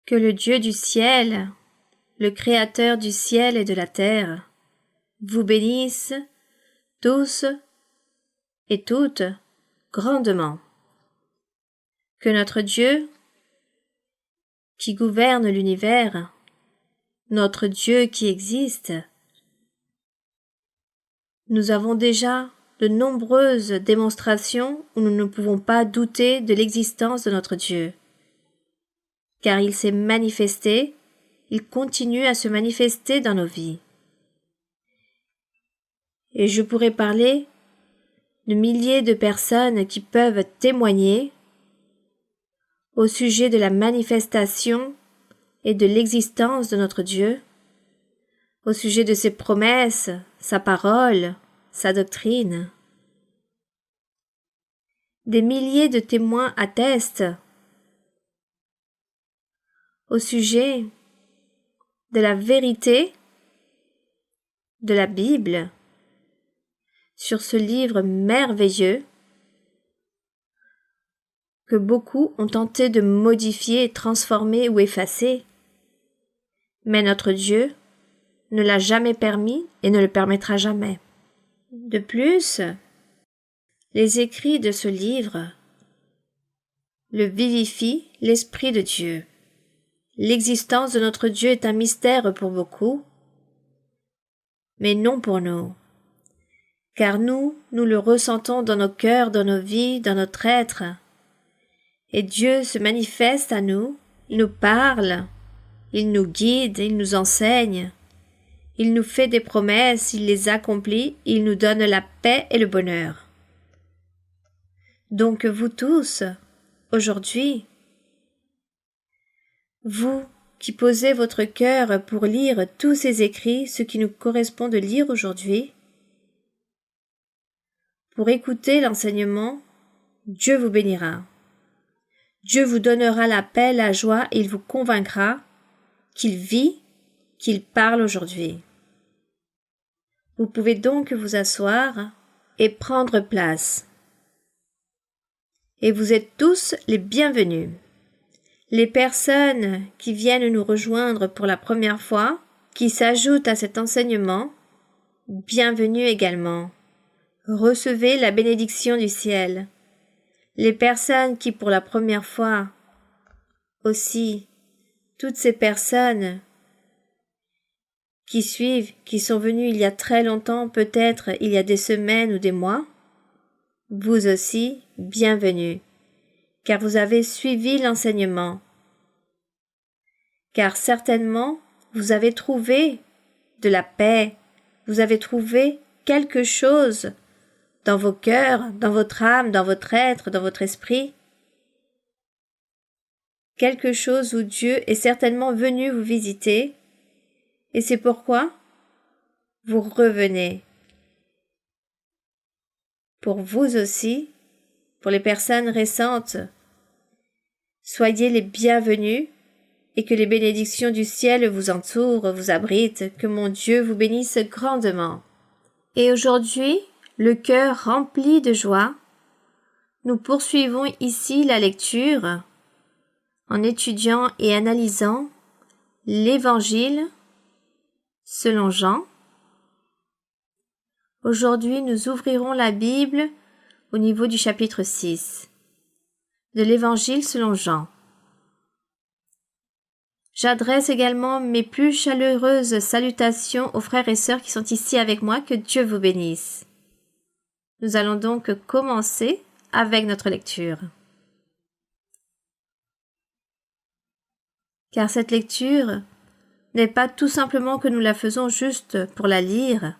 Que le Dieu du ciel, le Créateur du ciel et de la terre, vous bénisse tous et toutes grandement. Que notre Dieu, qui gouverne l'univers, notre Dieu qui existe, nous avons déjà de nombreuses démonstrations où nous ne pouvons pas douter de l'existence de notre Dieu. Car il s'est manifesté, il continue à se manifester dans nos vies. Et je pourrais parler de milliers de personnes qui peuvent témoigner au sujet de la manifestation et de l'existence de notre Dieu, au sujet de ses promesses, sa parole, sa doctrine. Des milliers de témoins attestent au sujet de la vérité de la Bible sur ce livre merveilleux que beaucoup ont tenté de modifier, transformer ou effacer. Mais notre Dieu ne l'a jamais permis et ne le permettra jamais. De plus, les écrits de ce livre le vivifient l'Esprit de Dieu. L'existence de notre Dieu est un mystère pour beaucoup, mais non pour nous. Car nous le ressentons dans nos cœurs, dans nos vies, dans notre être. Et Dieu se manifeste à nous, il nous parle, il nous guide, il nous enseigne, il nous fait des promesses, il les accomplit, il nous donne la paix et le bonheur. Donc vous tous, aujourd'hui, vous qui posez votre cœur pour lire tous ces écrits, ce qui nous correspond de lire aujourd'hui, pour écouter l'enseignement, Dieu vous bénira. Dieu vous donnera la paix, la joie et il vous convaincra qu'il vit, qu'il parle aujourd'hui. Vous pouvez donc vous asseoir et prendre place. Et vous êtes tous les bienvenus. Les personnes qui viennent nous rejoindre pour la première fois, qui s'ajoutent à cet enseignement, bienvenue également. Recevez la bénédiction du ciel. Les personnes qui pour la première fois aussi, toutes ces personnes qui suivent, qui sont venues il y a très longtemps, peut-être il y a des semaines ou des mois, vous aussi, bienvenue, car vous avez suivi l'enseignement. Car certainement, vous avez trouvé de la paix, vous avez trouvé quelque chose dans vos cœurs, dans votre âme, dans votre être, dans votre esprit. Quelque chose où Dieu est certainement venu vous visiter, et c'est pourquoi vous revenez. Pour vous aussi, pour les personnes récentes, soyez les bienvenus et que les bénédictions du ciel vous entourent, vous abritent, que mon Dieu vous bénisse grandement. Et aujourd'hui, le cœur rempli de joie, nous poursuivons ici la lecture en étudiant et analysant l'Évangile selon Jean. Aujourd'hui, nous ouvrirons la Bible au niveau du chapitre 6 de l'Évangile selon Jean. J'adresse également mes plus chaleureuses salutations aux frères et sœurs qui sont ici avec moi, que Dieu vous bénisse. Nous allons donc commencer avec notre lecture. Car cette lecture n'est pas tout simplement que nous la faisons juste pour la lire.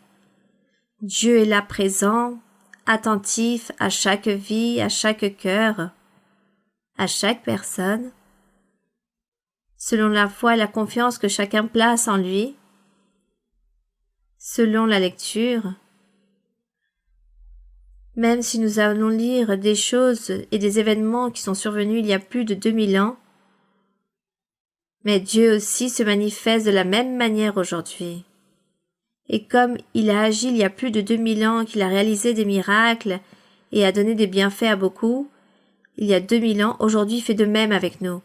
Dieu est là présent, attentif à chaque vie, à chaque cœur, à chaque personne, selon la foi et la confiance que chacun place en lui, selon la lecture. Même si nous allons lire des choses et des événements qui sont survenus il y a plus de 2000 ans, mais Dieu aussi se manifeste de la même manière aujourd'hui. Et comme il a agi il y a plus de 2000 ans, qu'il a réalisé des miracles et a donné des bienfaits à beaucoup, il y a 2000 ans, aujourd'hui il fait de même avec nous.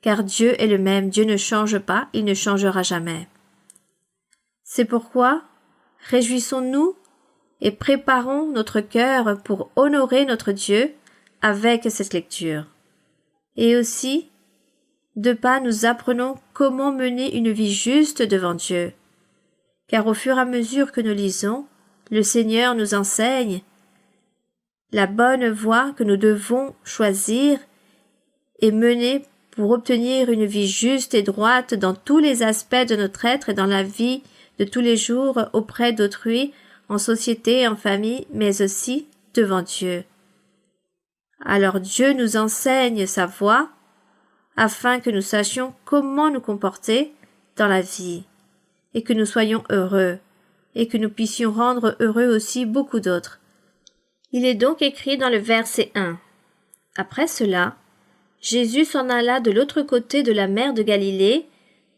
car Dieu est le même, Dieu ne change pas, il ne changera jamais. C'est pourquoi, réjouissons-nous et préparons notre cœur pour honorer notre Dieu avec cette lecture. Et aussi, de pas nous apprenons comment mener une vie juste devant Dieu. Car au fur et à mesure que nous lisons, le Seigneur nous enseigne la bonne voie que nous devons choisir et mener pour obtenir une vie juste et droite dans tous les aspects de notre être et dans la vie de tous les jours auprès d'autrui, en société, en famille, mais aussi devant Dieu. Alors Dieu nous enseigne sa voie afin que nous sachions comment nous comporter dans la vie et que nous soyons heureux et que nous puissions rendre heureux aussi beaucoup d'autres. Il est donc écrit dans le verset 1. Après cela, Jésus s'en alla de l'autre côté de la mer de Galilée,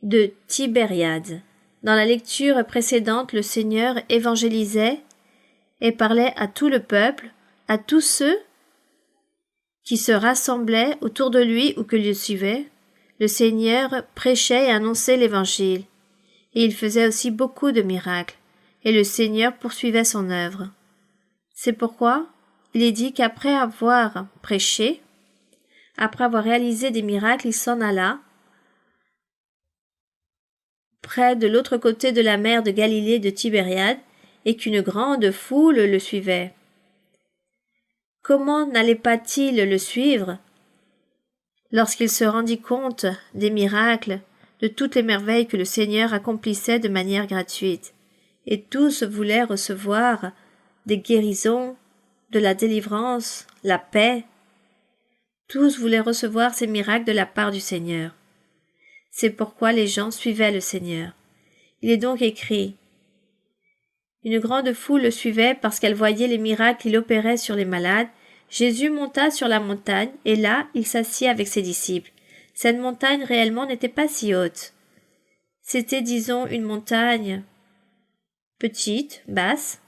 de Tibériade. Dans la lecture précédente, le Seigneur évangélisait et parlait à tout le peuple, à tous ceux qui se rassemblaient autour de lui ou que le suivaient. Le Seigneur prêchait et annonçait l'Évangile, et il faisait aussi beaucoup de miracles, et le Seigneur poursuivait son œuvre. C'est pourquoi il est dit qu'après avoir prêché, après avoir réalisé des miracles, il s'en alla près de l'autre côté de la mer de Galilée de Tibériade, et qu'une grande foule le suivait. Comment n'allait pas-il le suivre lorsqu'il se rendit compte des miracles, de toutes les merveilles que le Seigneur accomplissait de manière gratuite, et tous voulaient recevoir des guérisons, de la délivrance, la paix. Tous voulaient recevoir ces miracles de la part du Seigneur. C'est pourquoi les gens suivaient le Seigneur. Il est donc écrit: une grande foule le suivait parce qu'elle voyait les miracles qu'il opérait sur les malades. Jésus monta sur la montagne, et là, il s'assit avec ses disciples. Cette montagne réellement n'était pas si haute. C'était, disons, une montagne petite, basse,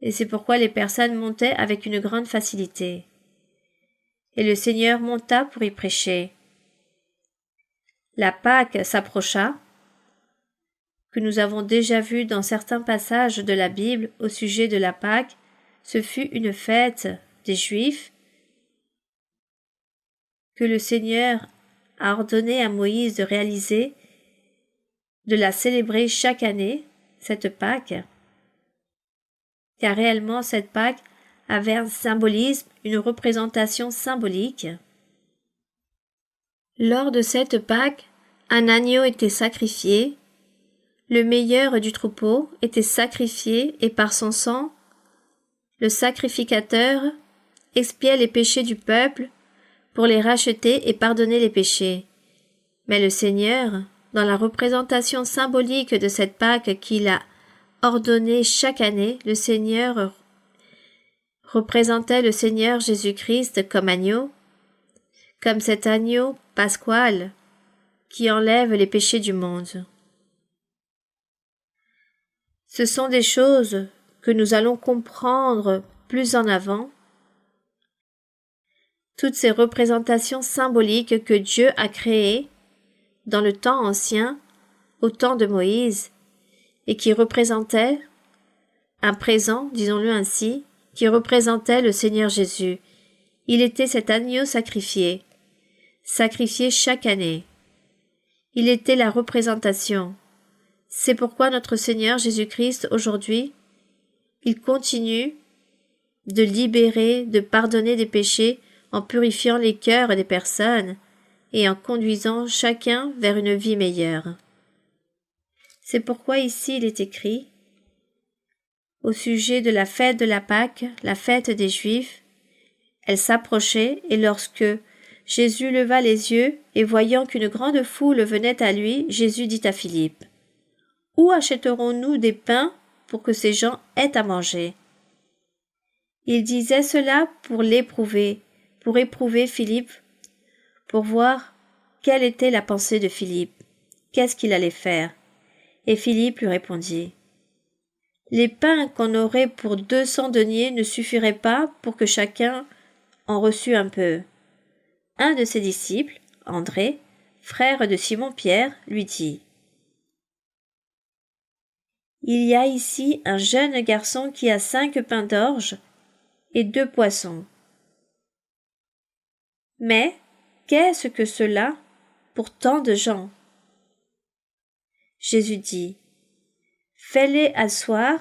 et c'est pourquoi les personnes montaient avec une grande facilité. Et le Seigneur monta pour y prêcher. La Pâque s'approcha, que nous avons déjà vu dans certains passages de la Bible au sujet de la Pâque. Ce fut une fête des Juifs que le Seigneur a ordonné à Moïse de réaliser, de la célébrer chaque année, cette Pâque, car réellement cette Pâque avait un symbolisme, une représentation symbolique. Lors de cette Pâque, un agneau était sacrifié, le meilleur du troupeau était sacrifié et par son sang, le sacrificateur expiait les péchés du peuple pour les racheter et pardonner les péchés. Mais le Seigneur, dans la représentation symbolique de cette Pâque qu'il a ordonnée chaque année, le Seigneur représentait le Seigneur Jésus-Christ comme agneau, comme cet agneau pasqual qui enlève les péchés du monde. Ce sont des choses que nous allons comprendre plus en avant, toutes ces représentations symboliques que Dieu a créées dans le temps ancien, au temps de Moïse, et qui représentaient un présent, disons-le ainsi, qui représentait le Seigneur Jésus. Il était cet agneau sacrifié chaque année. Il était la représentation. C'est pourquoi notre Seigneur Jésus-Christ, aujourd'hui, il continue de libérer, de pardonner des péchés en purifiant les cœurs des personnes et en conduisant chacun vers une vie meilleure. C'est pourquoi ici il est écrit au sujet de la fête de la Pâque, la fête des Juifs, elle s'approchait et lorsque Jésus leva les yeux et voyant qu'une grande foule venait à lui, Jésus dit à Philippe: « Où achèterons-nous des pains pour que ces gens aient à manger ?» Il disait cela pour l'éprouver, pour éprouver Philippe, pour voir quelle était la pensée de Philippe, qu'est-ce qu'il allait faire. Et Philippe lui répondit: « Les pains qu'on aurait pour 200 deniers ne suffiraient pas pour que chacun en reçût un peu. » Un de ses disciples, André, frère de Simon-Pierre, lui dit: « Il y a ici un jeune garçon qui a 5 pains d'orge et 2 poissons. Mais qu'est-ce que cela pour tant de gens ?» Jésus dit: « Fais-les asseoir. »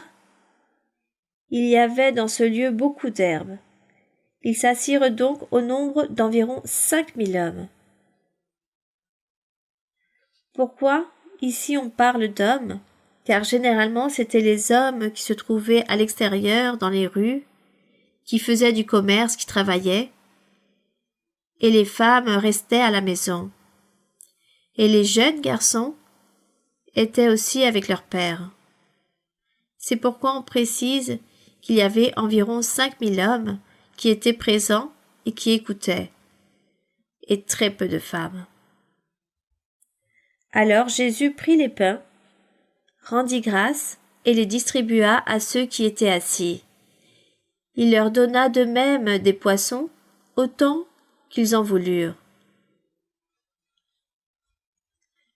Il y avait dans ce lieu beaucoup d'herbes. Ils s'assirent donc au nombre d'environ 5000 hommes. Pourquoi ici on parle d'hommes? Car généralement c'étaient les hommes qui se trouvaient à l'extérieur, dans les rues, qui faisaient du commerce, qui travaillaient, et les femmes restaient à la maison. Et les jeunes garçons étaient aussi avec leur père. C'est pourquoi on précise qu'il y avait environ 5000 hommes qui étaient présents et qui écoutaient, et très peu de femmes. Alors Jésus prit les pains, rendit grâce et les distribua à ceux qui étaient assis. Il leur donna de même des poissons, autant qu'ils en voulurent.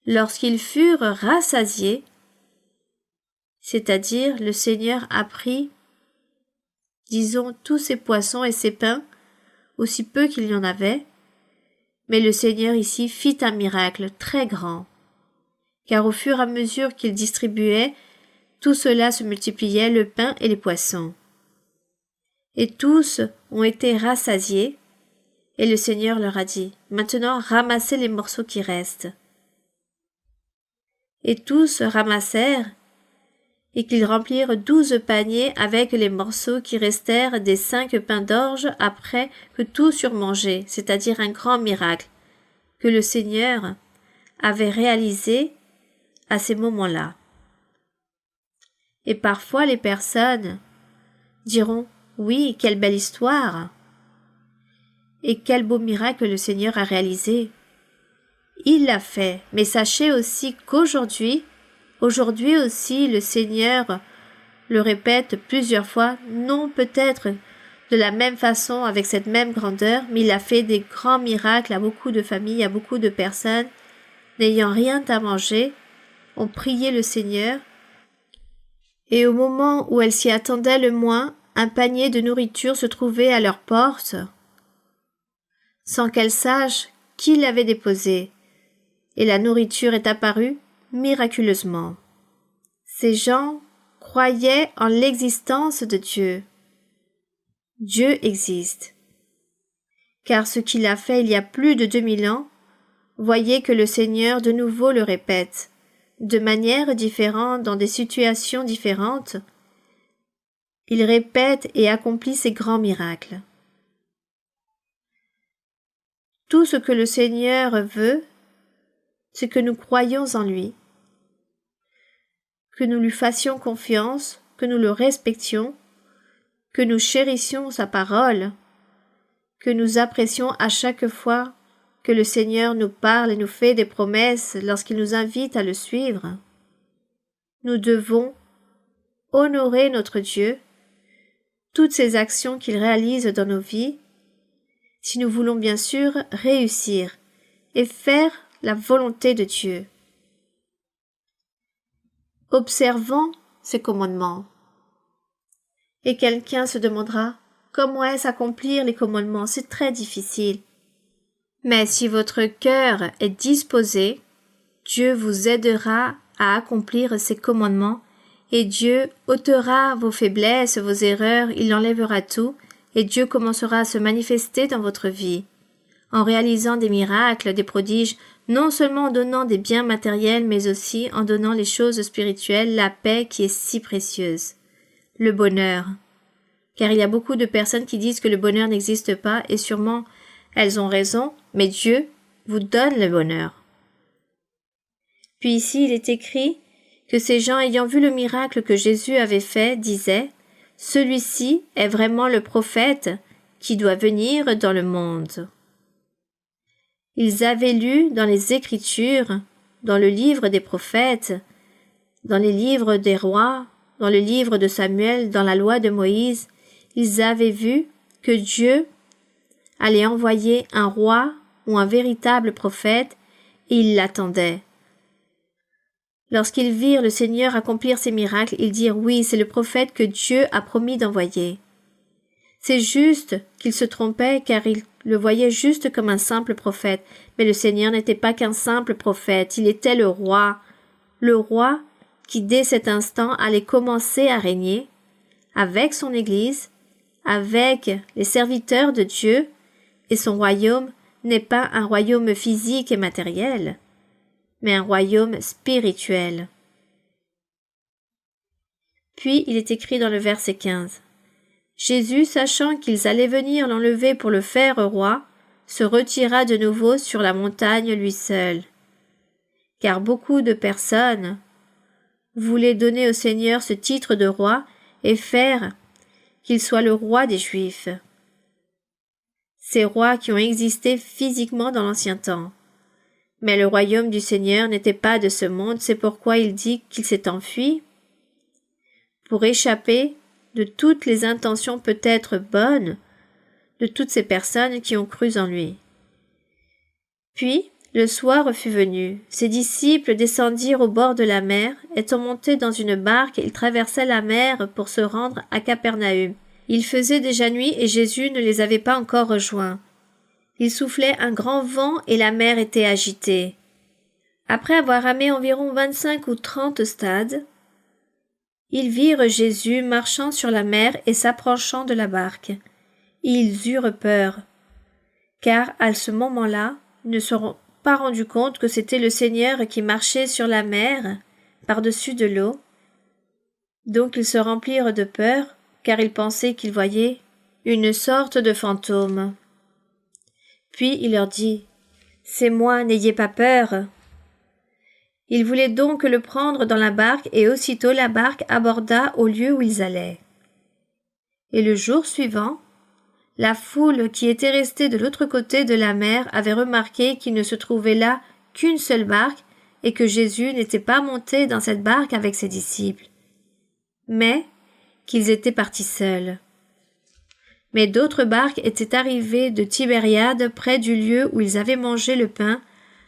Lorsqu'ils furent rassasiés, c'est-à-dire le Seigneur a pris, disons, tous ces poissons et ces pains, aussi peu qu'il y en avait, mais le Seigneur ici fit un miracle très grand, car au fur et à mesure qu'il distribuait, tout cela se multipliait, le pain et les poissons. Et tous ont été rassasiés, et le Seigneur leur a dit: « Maintenant ramassez les morceaux qui restent. » Et tous ramassèrent, et qu'ils remplirent 12 paniers avec les morceaux qui restèrent des 5 pains d'orge après que tous eurent mangé, c'est-à-dire un grand miracle que le Seigneur avait réalisé à ces moments-là. Et parfois les personnes diront: « Oui, quelle belle histoire! Et quel beau miracle le Seigneur a réalisé! » Il l'a fait, mais sachez aussi qu'aujourd'hui aussi, le Seigneur le répète plusieurs fois, non peut-être de la même façon, avec cette même grandeur, mais il a fait des grands miracles à beaucoup de familles, à beaucoup de personnes, n'ayant rien à manger, ont prié le Seigneur, et au moment où elles s'y attendaient le moins, un panier de nourriture se trouvait à leur porte, sans qu'elles sachent qui l'avait déposé, et la nourriture est apparue miraculeusement. Ces gens croyaient en l'existence de Dieu. Dieu existe. Car ce qu'il a fait il y a plus de 2000 ans, voyez que le Seigneur de nouveau le répète, de manière différente, dans des situations différentes. Il répète et accomplit ces grands miracles. Tout ce que le Seigneur veut, c'est que nous croyions en lui, que nous lui fassions confiance, que nous le respections, que nous chérissions sa parole, que nous apprécions à chaque fois que le Seigneur nous parle et nous fait des promesses lorsqu'il nous invite à le suivre. Nous devons honorer notre Dieu, toutes ces actions qu'il réalise dans nos vies, si nous voulons bien sûr réussir et faire la volonté de Dieu. Observons ces commandements. Et quelqu'un se demandera: comment est-ce accomplir les commandements? C'est très difficile. Mais si votre cœur est disposé, Dieu vous aidera à accomplir ces commandements, et Dieu ôtera vos faiblesses, vos erreurs, il enlèvera tout, et Dieu commencera à se manifester dans votre vie, en réalisant des miracles, des prodiges, non seulement en donnant des biens matériels, mais aussi en donnant les choses spirituelles, la paix qui est si précieuse, le bonheur. Car il y a beaucoup de personnes qui disent que le bonheur n'existe pas, et sûrement elles ont raison, mais Dieu vous donne le bonheur. Puis ici il est écrit que ces gens ayant vu le miracle que Jésus avait fait disaient: « Celui-ci est vraiment le prophète qui doit venir dans le monde. » Ils avaient lu dans les Écritures, dans le livre des prophètes, dans les livres des rois, dans le livre de Samuel, dans la loi de Moïse, ils avaient vu que Dieu allait envoyer un roi ou un véritable prophète, et ils l'attendaient. Lorsqu'ils virent le Seigneur accomplir ces miracles, ils dirent « Oui, c'est le prophète que Dieu a promis d'envoyer ». C'est juste qu'ils se trompaient car ils le voyaient juste comme un simple prophète, mais le Seigneur n'était pas qu'un simple prophète, il était le roi qui dès cet instant allait commencer à régner avec son Église, avec les serviteurs de Dieu, et son royaume n'est pas un royaume physique et matériel, mais un royaume spirituel. Puis il est écrit dans le verset 15. Jésus, sachant qu'ils allaient venir l'enlever pour le faire roi, se retira de nouveau sur la montagne lui seul. Car beaucoup de personnes voulaient donner au Seigneur ce titre de roi et faire qu'il soit le roi des Juifs. Ces rois qui ont existé physiquement dans l'ancien temps. Mais le royaume du Seigneur n'était pas de ce monde, c'est pourquoi il dit qu'il s'est enfui pour échapper de toutes les intentions peut-être bonnes de toutes ces personnes qui ont cru en lui. Puis, le soir fut venu. Ses disciples descendirent au bord de la mer, étant montés dans une barque, ils traversaient la mer pour se rendre à Capernaüm. Il faisait déjà nuit et Jésus ne les avait pas encore rejoints. Il soufflait un grand vent et la mer était agitée. Après avoir ramé environ 25 ou 30 stades, ils virent Jésus marchant sur la mer et s'approchant de la barque. Ils eurent peur, car à ce moment-là, ils ne se sont pas rendus compte que c'était le Seigneur qui marchait sur la mer, par-dessus de l'eau. Donc ils se remplirent de peur, car ils pensaient qu'ils voyaient une sorte de fantôme. Puis il leur dit « C'est moi, n'ayez pas peur !» Ils voulaient donc le prendre dans la barque, et aussitôt la barque aborda au lieu où ils allaient. Et le jour suivant, la foule qui était restée de l'autre côté de la mer avait remarqué qu'il ne se trouvait là qu'une seule barque et que Jésus n'était pas monté dans cette barque avec ses disciples, mais qu'ils étaient partis seuls. Mais d'autres barques étaient arrivées de Tibériade près du lieu où ils avaient mangé le pain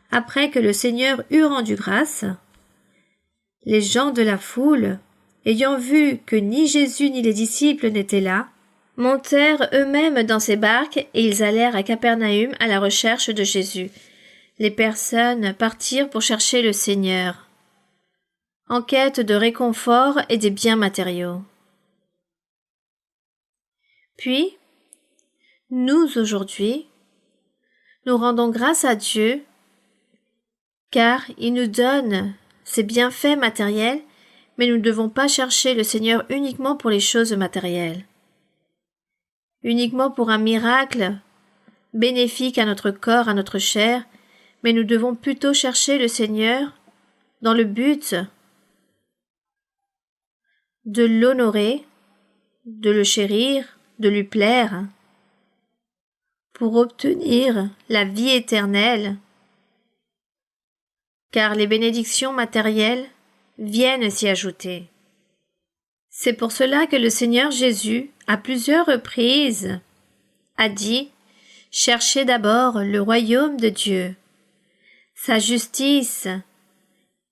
après que le Seigneur eut rendu grâce. Les gens de la foule, ayant vu que ni Jésus ni les disciples n'étaient là, montèrent eux-mêmes dans ces barques et ils allèrent à Capernaüm à la recherche de Jésus. Les personnes partirent pour chercher le Seigneur, en quête de réconfort et des biens matériaux. Puis, nous aujourd'hui, nous rendons grâce à Dieu car il nous donne ses bienfaits matériels, mais nous ne devons pas chercher le Seigneur uniquement pour les choses matérielles, uniquement pour un miracle bénéfique à notre corps, à notre chair, mais nous devons plutôt chercher le Seigneur dans le but de l'honorer, de le chérir, de lui plaire, pour obtenir la vie éternelle, car les bénédictions matérielles viennent s'y ajouter. C'est pour cela que le Seigneur Jésus, à plusieurs reprises, a dit « Cherchez d'abord le royaume de Dieu, sa justice,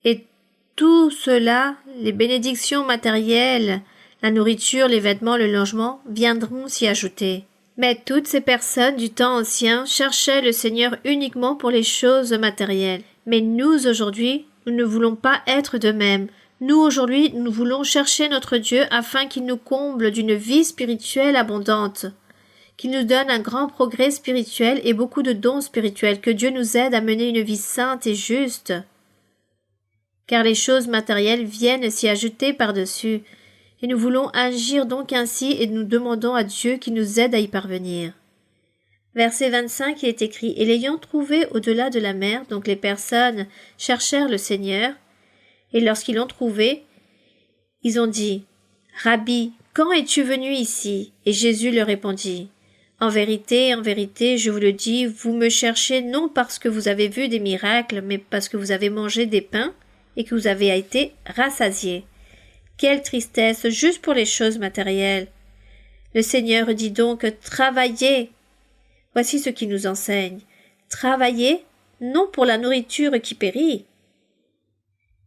et tout cela, les bénédictions matérielles, la nourriture, les vêtements, le logement, viendront s'y ajouter. » Mais toutes ces personnes du temps ancien cherchaient le Seigneur uniquement pour les choses matérielles. Mais nous, aujourd'hui, nous ne voulons pas être de même. Nous, aujourd'hui, nous voulons chercher notre Dieu afin qu'il nous comble d'une vie spirituelle abondante, qu'il nous donne un grand progrès spirituel et beaucoup de dons spirituels, que Dieu nous aide à mener une vie sainte et juste. Car les choses matérielles viennent s'y ajouter par-dessus, et nous voulons agir donc ainsi et nous demandons à Dieu qui nous aide à y parvenir. Verset 25, il est écrit « Et l'ayant trouvé au-delà de la mer, donc les personnes cherchèrent le Seigneur, et lorsqu'ils l'ont trouvé, ils ont dit « Rabbi, quand es-tu venu ici ?» Et Jésus leur répondit « en vérité, je vous le dis, vous me cherchez non parce que vous avez vu des miracles, mais parce que vous avez mangé des pains et que vous avez été rassasiés. Quelle tristesse, juste pour les choses matérielles. Le Seigneur dit donc « Travaillez !» Voici ce qu'il nous enseigne. « Travaillez non pour la nourriture qui périt.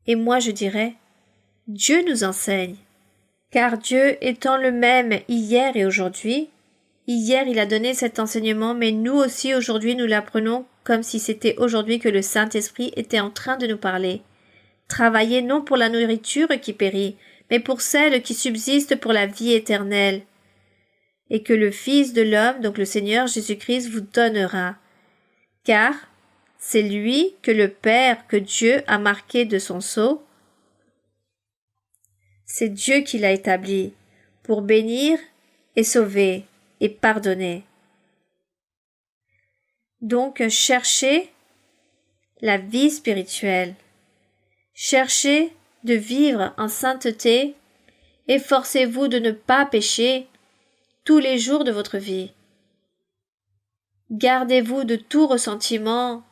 Et moi je dirais, Dieu nous enseigne, car Dieu étant le même hier et aujourd'hui, hier il a donné cet enseignement, mais nous aussi aujourd'hui nous l'apprenons comme si c'était aujourd'hui que le Saint-Esprit était en train de nous parler. Travaillez non pour la nourriture qui périt, mais pour celle qui subsiste pour la vie éternelle, et que le Fils de l'homme, donc le Seigneur Jésus-Christ, vous donnera. Car c'est lui que le Père, que Dieu a marqué de son sceau. C'est Dieu qui l'a établi pour bénir et sauver et pardonner. Donc cherchez la vie spirituelle. Cherchez de vivre en sainteté. Efforcez-vous de ne pas pécher tous les jours de votre vie. Gardez-vous de tout ressentiment,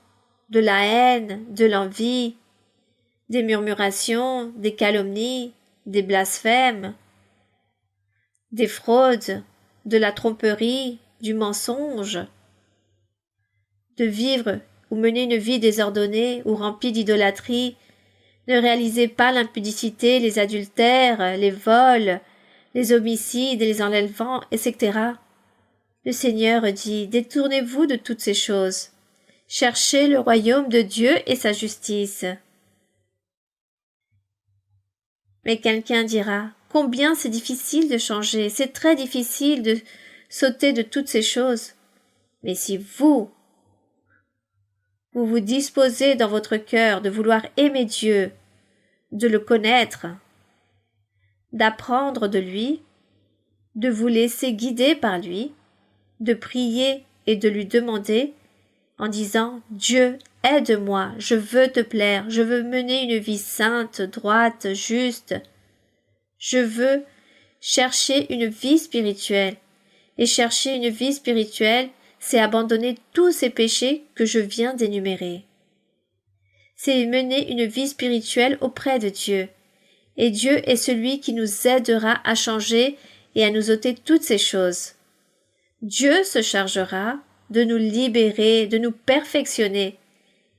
de la haine, de l'envie, des murmurations, des calomnies, des blasphèmes, des fraudes, de la tromperie, du mensonge, de vivre ou mener une vie désordonnée ou remplie d'idolâtrie. Ne réalisez pas l'impudicité, les adultères, les vols, les homicides, les enlèvements, etc. Le Seigneur dit, détournez-vous de toutes ces choses. Cherchez le royaume de Dieu et sa justice. Mais quelqu'un dira, combien c'est difficile de changer, c'est très difficile de sauter de toutes ces choses. Mais si vous vous disposez dans votre cœur de vouloir aimer Dieu, de le connaître, d'apprendre de lui, de vous laisser guider par lui, de prier et de lui demander en disant « Dieu, aide-moi, je veux te plaire, je veux mener une vie sainte, droite, juste. Je veux chercher une vie spirituelle. » Et chercher une vie spirituelle, c'est abandonner tous ces péchés que je viens d'énumérer. C'est mener une vie spirituelle auprès de Dieu. Et Dieu est celui qui nous aidera à changer et à nous ôter toutes ces choses. Dieu se chargera de nous libérer, de nous perfectionner.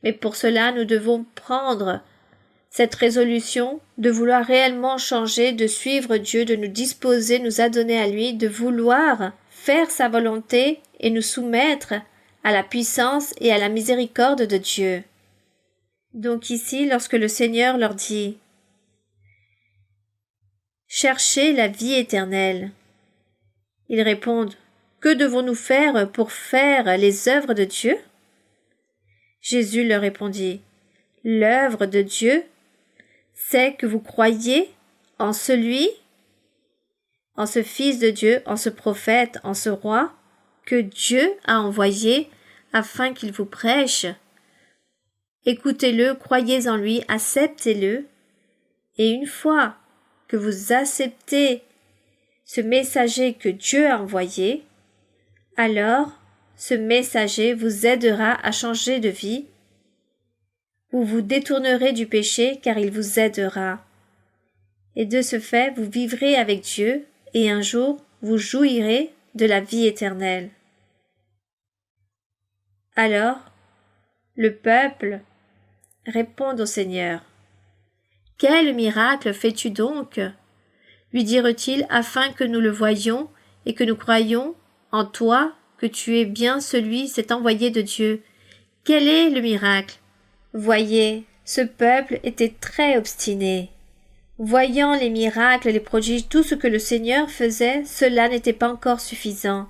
Mais pour cela, nous devons prendre cette résolution de vouloir réellement changer, de suivre Dieu, de nous disposer, nous adonner à lui, de vouloir faire sa volonté et nous soumettre à la puissance et à la miséricorde de Dieu. Donc ici, lorsque le Seigneur leur dit « Cherchez la vie éternelle », ils répondent « Que devons-nous faire pour faire les œuvres de Dieu ?» Jésus leur répondit « L'œuvre de Dieu, c'est que vous croyiez en celui, en ce Fils de Dieu, en ce prophète, en ce roi, que Dieu a envoyé afin qu'il vous prêche. Écoutez-le, croyez en lui, acceptez-le, et une fois que vous acceptez ce messager que Dieu a envoyé, alors ce messager vous aidera à changer de vie, vous vous détournerez du péché car il vous aidera. Et de ce fait, vous vivrez avec Dieu et un jour, vous jouirez de la vie éternelle. Alors, le peuple répond au Seigneur. « Quel miracle fais-tu donc ?» lui dirent-ils, afin que nous le voyions et que nous croyions en toi que tu es bien celui, cet envoyé de Dieu. Quel est le miracle? Voyez, ce peuple était très obstiné. Voyant les miracles, les prodiges, tout ce que le Seigneur faisait, cela n'était pas encore suffisant.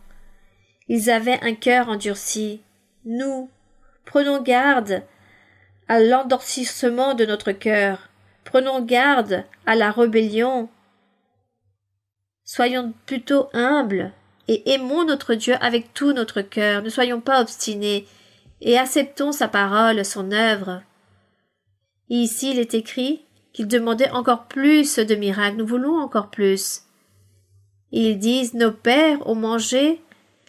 Ils avaient un cœur endurci. Nous, prenons garde à l'endurcissement de notre cœur. Prenons garde à la rébellion. Soyons plutôt humbles et aimons notre Dieu avec tout notre cœur. Ne soyons pas obstinés et acceptons sa parole, son œuvre. Et ici, il est écrit qu'ils demandaient encore plus de miracles. Nous voulons encore plus. Et ils disent, nos pères ont mangé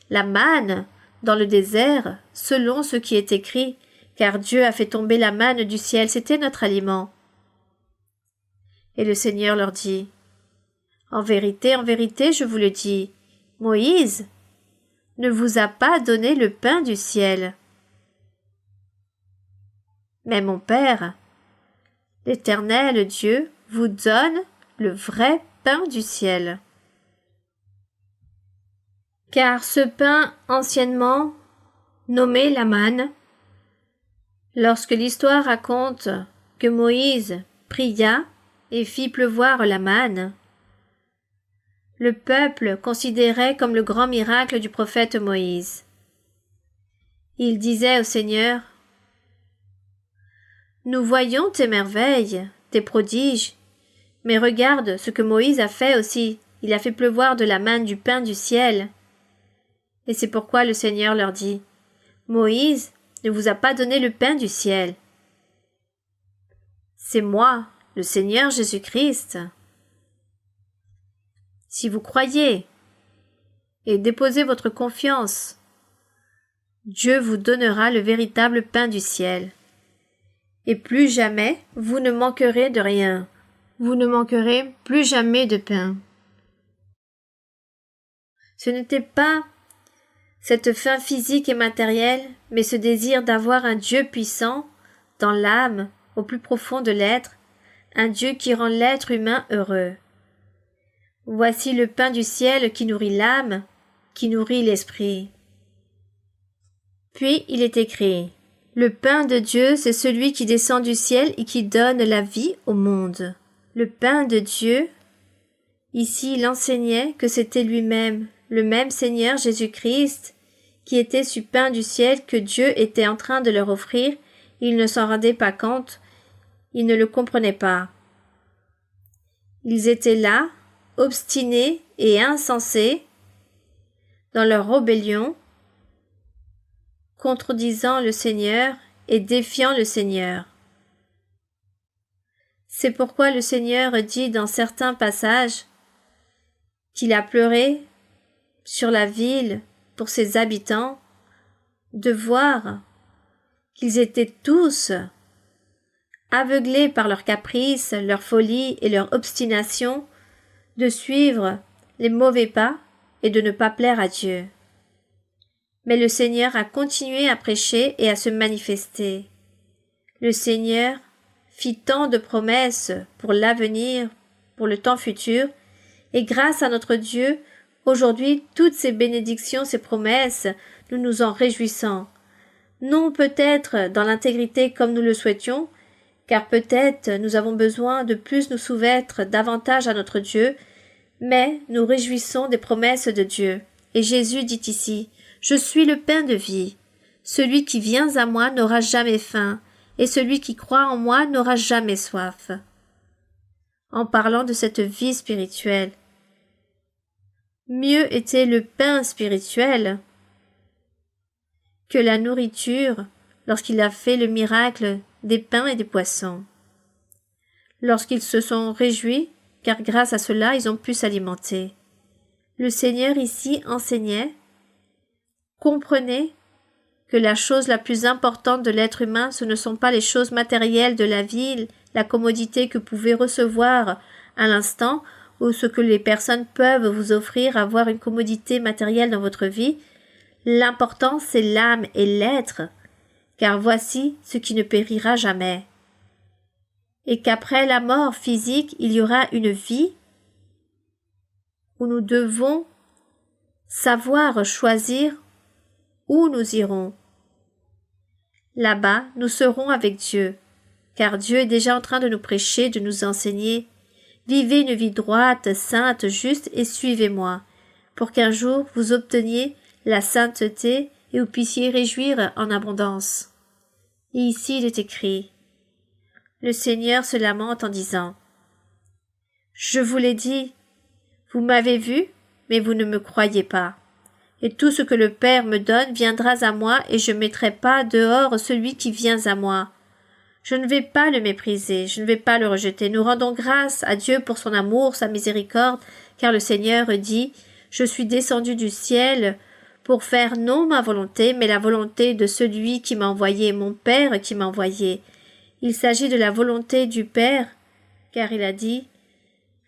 la manne dans le désert, selon ce qui est écrit, car Dieu a fait tomber la manne du ciel, c'était notre aliment. Et le Seigneur leur dit, en vérité, je vous le dis, Moïse ne vous a pas donné le pain du ciel. Mais mon Père, l'Éternel Dieu vous donne le vrai pain du ciel. Car ce pain anciennement nommé la manne, lorsque l'histoire raconte que Moïse pria et fit pleuvoir la manne, le peuple considérait comme le grand miracle du prophète Moïse. Il disait au Seigneur: « Nous voyons tes merveilles, tes prodiges, mais regarde ce que Moïse a fait aussi, il a fait pleuvoir de la manne du pain du ciel. » Et c'est pourquoi le Seigneur leur dit: « Moïse ne vous a pas donné le pain du ciel. C'est moi, le Seigneur Jésus-Christ. Si vous croyez et déposez votre confiance, Dieu vous donnera le véritable pain du ciel. Et plus jamais vous ne manquerez de rien. Vous ne manquerez plus jamais de pain. » Ce n'était pas cette faim physique et matérielle, mais ce désir d'avoir un Dieu puissant dans l'âme, au plus profond de l'être, un Dieu qui rend l'être humain heureux. Voici le pain du ciel qui nourrit l'âme, qui nourrit l'esprit. Puis il est écrit: « Le pain de Dieu, c'est celui qui descend du ciel et qui donne la vie au monde. » Le pain de Dieu, ici il enseignait que c'était lui-même, le même Seigneur Jésus-Christ, qui était ce pain du ciel que Dieu était en train de leur offrir. Ils ne s'en rendaient pas compte, ils ne le comprenaient pas. Ils étaient là, obstinés et insensés, dans leur rébellion, contredisant le Seigneur et défiant le Seigneur. C'est pourquoi le Seigneur dit dans certains passages qu'il a pleuré sur la ville pour ses habitants, de voir qu'ils étaient tous aveuglés par leurs caprices, leur folie et leur obstination de suivre les mauvais pas et de ne pas plaire à Dieu. Mais le Seigneur a continué à prêcher et à se manifester. Le Seigneur fit tant de promesses pour l'avenir, pour le temps futur, et grâce à notre Dieu, aujourd'hui, toutes ces bénédictions, ces promesses, nous nous en réjouissons. Non peut-être dans l'intégrité comme nous le souhaitions, car peut-être nous avons besoin de plus nous soumettre davantage à notre Dieu, mais nous réjouissons des promesses de Dieu. Et Jésus dit ici: « Je suis le pain de vie. Celui qui vient à moi n'aura jamais faim, et celui qui croit en moi n'aura jamais soif. » En parlant de cette vie spirituelle, mieux était le pain spirituel que la nourriture lorsqu'il a fait le miracle des pains et des poissons. Lorsqu'ils se sont réjouis, car grâce à cela ils ont pu s'alimenter. Le Seigneur ici enseignait: comprenez que la chose la plus importante de l'être humain, ce ne sont pas les choses matérielles de la vie, la commodité que vous pouvez recevoir à l'instant, ou ce que les personnes peuvent vous offrir, avoir une commodité matérielle dans votre vie. L'important, c'est l'âme et l'être, car voici ce qui ne périra jamais. Et qu'après la mort physique, il y aura une vie où nous devons savoir choisir où nous irons. Là-bas, nous serons avec Dieu, car Dieu est déjà en train de nous prêcher, de nous enseigner. Vivez une vie droite, sainte, juste, et suivez-moi, pour qu'un jour vous obteniez la sainteté et vous puissiez réjouir en abondance. Et ici il est écrit: le Seigneur se lamente en disant: je vous l'ai dit, vous m'avez vu, mais vous ne me croyez pas. Et tout ce que le Père me donne viendra à moi, et je ne mettrai pas dehors celui qui vient à moi. Je ne vais pas le mépriser, je ne vais pas le rejeter. Nous rendons grâce à Dieu pour son amour, sa miséricorde, car le Seigneur dit: je suis descendu du ciel pour faire non ma volonté, mais la volonté de celui qui m'a envoyé, mon Père qui m'a envoyé. Il s'agit de la volonté du Père, car il a dit: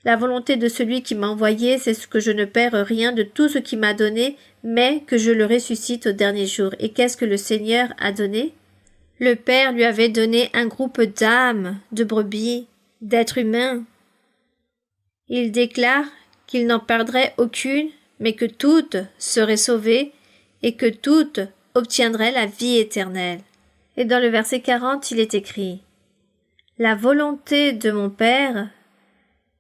la volonté de celui qui m'a envoyé, c'est ce que je ne perds rien de tout ce qu'il m'a donné, mais que je le ressuscite au dernier jour. Et qu'est-ce que le Seigneur a donné? Le Père lui avait donné un groupe d'âmes, de brebis, d'êtres humains. Il déclare qu'il n'en perdrait aucune, mais que toutes seraient sauvées et que toutes obtiendraient la vie éternelle. Et dans le verset 40, il est écrit « La volonté de mon Père,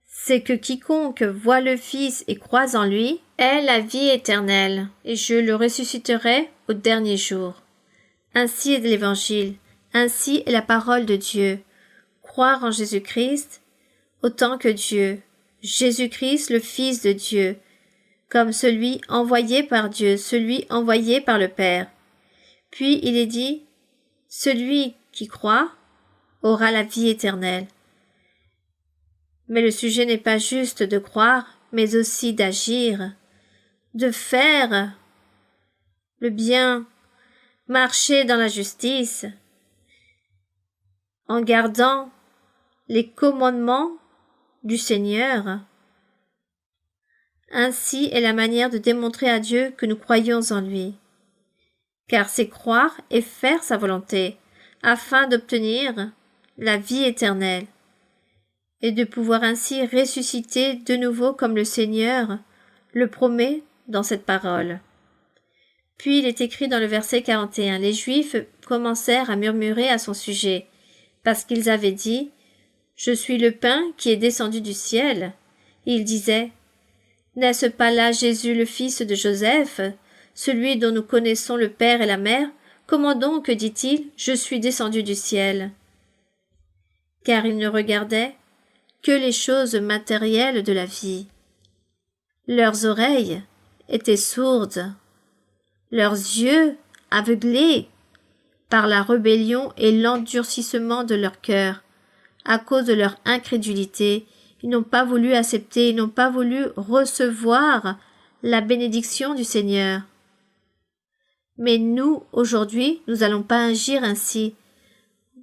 c'est que quiconque voit le Fils et croit en lui ait la vie éternelle, et je le ressusciterai au dernier jour. » Ainsi est l'Évangile, ainsi est la parole de Dieu. Croire en Jésus-Christ autant que Dieu, Jésus-Christ le Fils de Dieu, comme celui envoyé par Dieu, celui envoyé par le Père. Puis il est dit, celui qui croit aura la vie éternelle. Mais le sujet n'est pas juste de croire, mais aussi d'agir, de faire le bien, marcher dans la justice, en gardant les commandements du Seigneur. Ainsi est la manière de démontrer à Dieu que nous croyons en lui. Car c'est croire et faire sa volonté, afin d'obtenir la vie éternelle, et de pouvoir ainsi ressusciter de nouveau comme le Seigneur le promet dans cette parole. Puis il est écrit dans le verset 41, les Juifs commencèrent à murmurer à son sujet, parce qu'ils avaient dit, « Je suis le pain qui est descendu du ciel. » Ils disaient, « N'est-ce pas là Jésus le fils de Joseph, celui dont nous connaissons le père et la mère? Comment donc dit-il, « Je suis descendu du ciel » Car ils ne regardaient que les choses matérielles de la vie. Leurs oreilles étaient sourdes, leurs yeux aveuglés par la rébellion et l'endurcissement de leur cœur. À cause de leur incrédulité, ils n'ont pas voulu accepter, ils n'ont pas voulu recevoir la bénédiction du Seigneur. Mais nous, aujourd'hui, nous n'allons pas agir ainsi.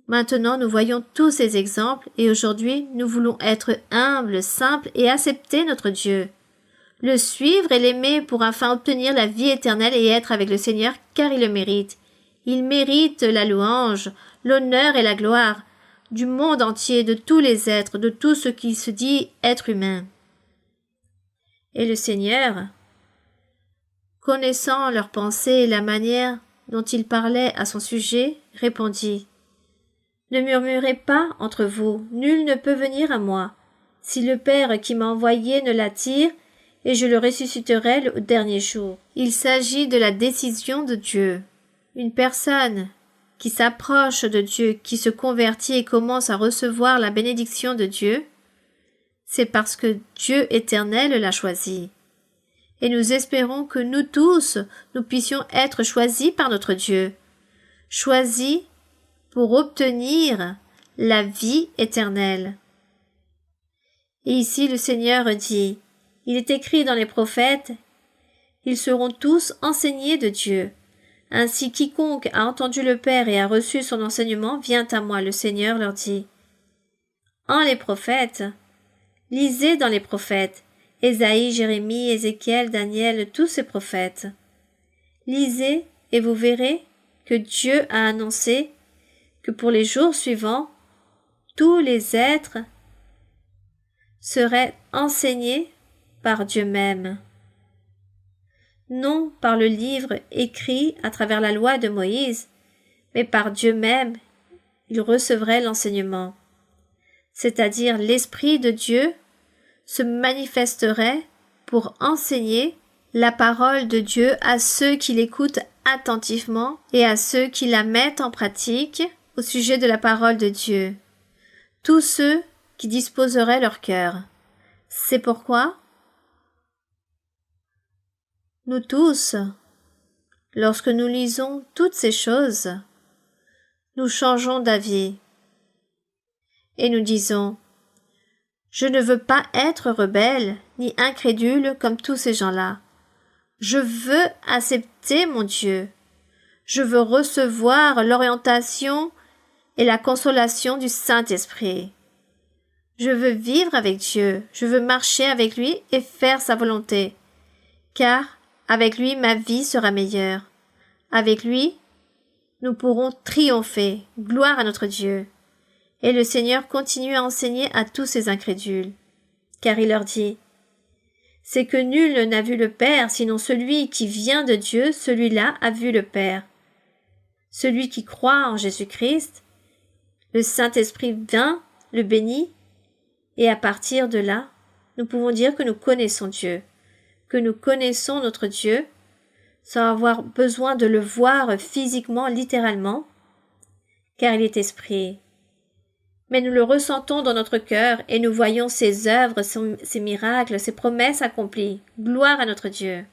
Maintenant, nous voyons tous ces exemples et aujourd'hui, nous voulons être humbles, simples et accepter notre Dieu. Le suivre et l'aimer pour afin obtenir la vie éternelle et être avec le Seigneur car il le mérite. Il mérite la louange, l'honneur et la gloire du monde entier, de tous les êtres, de tout ce qui se dit être humain. Et le Seigneur, connaissant leurs pensées et la manière dont il parlait à son sujet, répondit « Ne murmurez pas entre vous, nul ne peut venir à moi, si le Père qui m'a envoyé ne l'attire, et je le ressusciterai le dernier jour. » Il s'agit de la décision de Dieu. Une personne qui s'approche de Dieu, qui se convertit et commence à recevoir la bénédiction de Dieu, c'est parce que Dieu éternel l'a choisi. Et nous espérons que nous tous, nous puissions être choisis par notre Dieu, choisis pour obtenir la vie éternelle. Et ici le Seigneur dit, il est écrit dans les prophètes, ils seront tous enseignés de Dieu. Ainsi quiconque a entendu le Père et a reçu son enseignement vient à moi, le Seigneur leur dit. En les prophètes, lisez dans les prophètes, Ésaïe, Jérémie, Ézéchiel, Daniel, tous ces prophètes. Lisez et vous verrez que Dieu a annoncé que pour les jours suivants, tous les êtres seraient enseignés par Dieu même. Non par le livre écrit à travers la loi de Moïse, mais par Dieu même, ils recevraient l'enseignement. C'est-à-dire l'Esprit de Dieu se manifesterait pour enseigner la parole de Dieu à ceux qui l'écoutent attentivement et à ceux qui la mettent en pratique au sujet de la parole de Dieu. Tous ceux qui disposeraient leur cœur. C'est pourquoi nous tous, lorsque nous lisons toutes ces choses, nous changeons d'avis et nous disons « Je ne veux pas être rebelle ni incrédule comme tous ces gens-là. Je veux accepter mon Dieu. Je veux recevoir l'orientation et la consolation du Saint-Esprit. Je veux vivre avec Dieu, je veux marcher avec lui et faire sa volonté, car avec lui ma vie sera meilleure. Avec lui, nous pourrons triompher. Gloire à notre Dieu. Et le Seigneur continue à enseigner à tous ces incrédules, car il leur dit: c'est que nul n'a vu le Père, sinon celui qui vient de Dieu, celui-là a vu le Père. Celui qui croit en Jésus-Christ, le Saint-Esprit vient, le bénit, et à partir de là, nous pouvons dire que nous connaissons Dieu, que nous connaissons notre Dieu, sans avoir besoin de le voir physiquement, littéralement, car il est esprit. Mais nous le ressentons dans notre cœur et nous voyons ses œuvres, ses miracles, ses promesses accomplies. Gloire à notre Dieu.